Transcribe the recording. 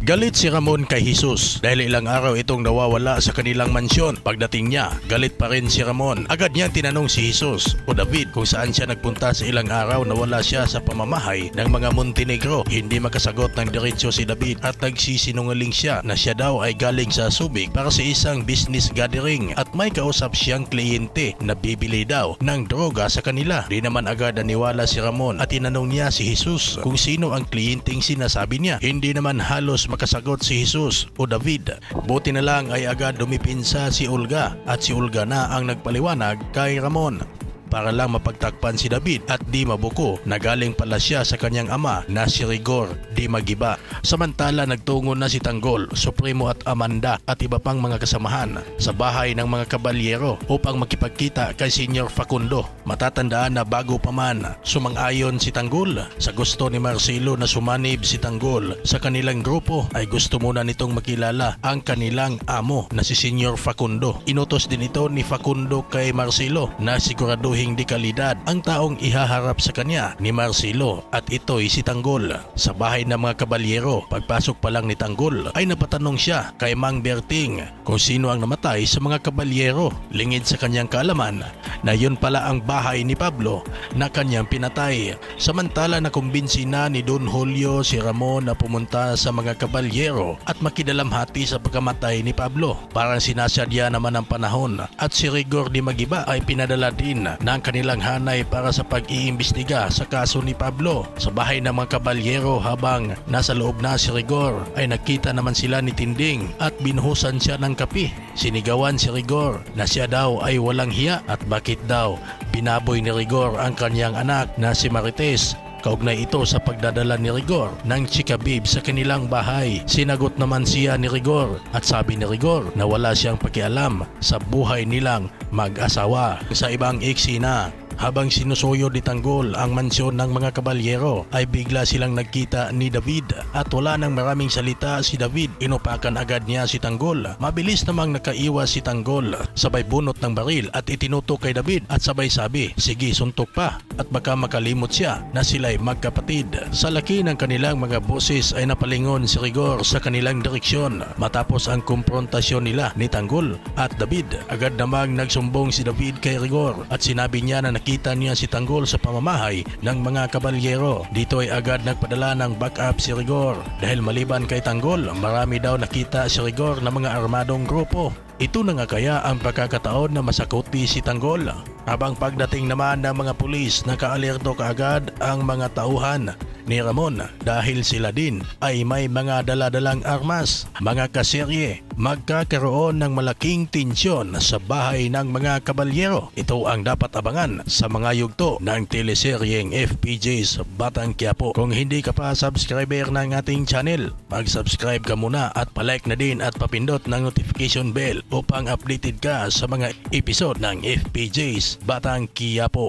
Galit si Ramon kay Jesus dahil ilang araw itong nawawala sa kanilang mansyon. Pagdating niya, galit pa rin si Ramon. Agad niyang tinanong si Jesus o David kung saan siya nagpunta sa ilang araw na wala siya sa pamamahay ng mga Montenegro. Hindi makasagot ng diretsyo si David at nagsisinungaling siya na siya daw ay galing sa Subic para sa isang business gathering at may kausap siyang kliyente na bibili daw ng droga sa kanila. Di naman agad naniwala si Ramon at tinanong niya si Jesus kung sino ang kliyenteng sinasabi niya. Hindi naman halos makasagot si Jesus o David. Buti na lang ay agad dumipinsa si Olga at si Olga na ang nagpaliwanag kay Ramon para lang mapagtakpan si David at di mabuko na galing pala siya sa kanyang ama na si Rigor di Magiba. Samantala nagtungo na si Tanggol, Supremo at Amanda at iba pang mga kasamahan sa bahay ng mga kabalyero upang makipagkita kay Senior Facundo. Matatandaan na bago pa man sumang-ayon si Tanggol sa gusto ni Marcelo na sumanib si Tanggol sa kanilang grupo, ay gusto muna nitong makilala ang kanilang amo na si Senior Facundo. Inutos din ito ni Facundo kay Marcelo na siguraduhin di kalidad ang taong ihaharap sa kanya ni Marcelo at ito'y si Tanggol. Sa bahay ng mga kabalyero, pagpasok pa lang ni Tanggol ay napatanong siya kay Mang Berting kung sino ang namatay sa mga kabalyero. Lingid sa kanyang kaalaman na yun pala ang bahay ni Pablo na kanyang pinatay. Samantala nakumbinsi na ni Don Julio si Ramon na pumunta sa mga kabalyero at makidalamhati sa pagkamatay ni Pablo. Parang sinasadya naman ang panahon at si Rigor di Magiba ay pinadala din ng kanilang hanay para sa pag-iimbestiga sa kaso ni Pablo. Sa bahay ng mga kabalyero habang nasa loob na si Rigor ay nakita naman sila ni Tinding at binuhusan siya ng kape. Sinigawan si Rigor na siya daw ay walang hiya at bakit daw binaboy ni Rigor ang kanyang anak na si Marites. Kaugnay ito sa pagdadala ni Rigor ng chika babe sa kanilang bahay. Sinagot naman siya ni Rigor at sabi ni Rigor na wala siyang pakialam sa buhay nilang mag-asawa. Sa ibang eksena, habang sinusuyo ni Tanggol ang mansyon ng mga kabalyero ay bigla silang nagkita ni David at wala nang maraming salita si David. Inupakan agad niya si Tanggol. Mabilis namang nakaiwas si Tanggol, sabay bunot ng baril at itinutok kay David at sabay sabi, sige suntok pa, at baka makalimot siya na sila'y magkapatid. Sa laki ng kanilang mga boses ay napalingon si Rigor sa kanilang direksyon. Matapos ang komprontasyon nila ni Tanggol at David, agad namang nagsumbong si David kay Rigor at sinabi niya na nakita niya si Tanggol sa pamamahay ng mga kabalyero. Dito ay agad nagpadala ng backup si Rigor dahil maliban kay Tanggol, marami daw nakita si Rigor na mga armadong grupo. Ito na nga kaya ang pagkakataon na masakuti si Tanggol. Habang pagdating naman ng mga pulis, nakaalerto kaagad ang mga tauhan ni Ramon dahil sila din ay may mga daladalang armas. Mga kaserye, magkakaroon ng malaking tensyon sa bahay ng mga kabalyero. Ito ang dapat abangan sa mga yugto ng teleseryeng FPJ's Batang Quiapo. Kung hindi ka pa subscriber ng ating channel, mag-subscribe ka muna at palike na din at papindot ng notification bell upang updated ka sa mga episode ng FPJ's Batang Quiapo.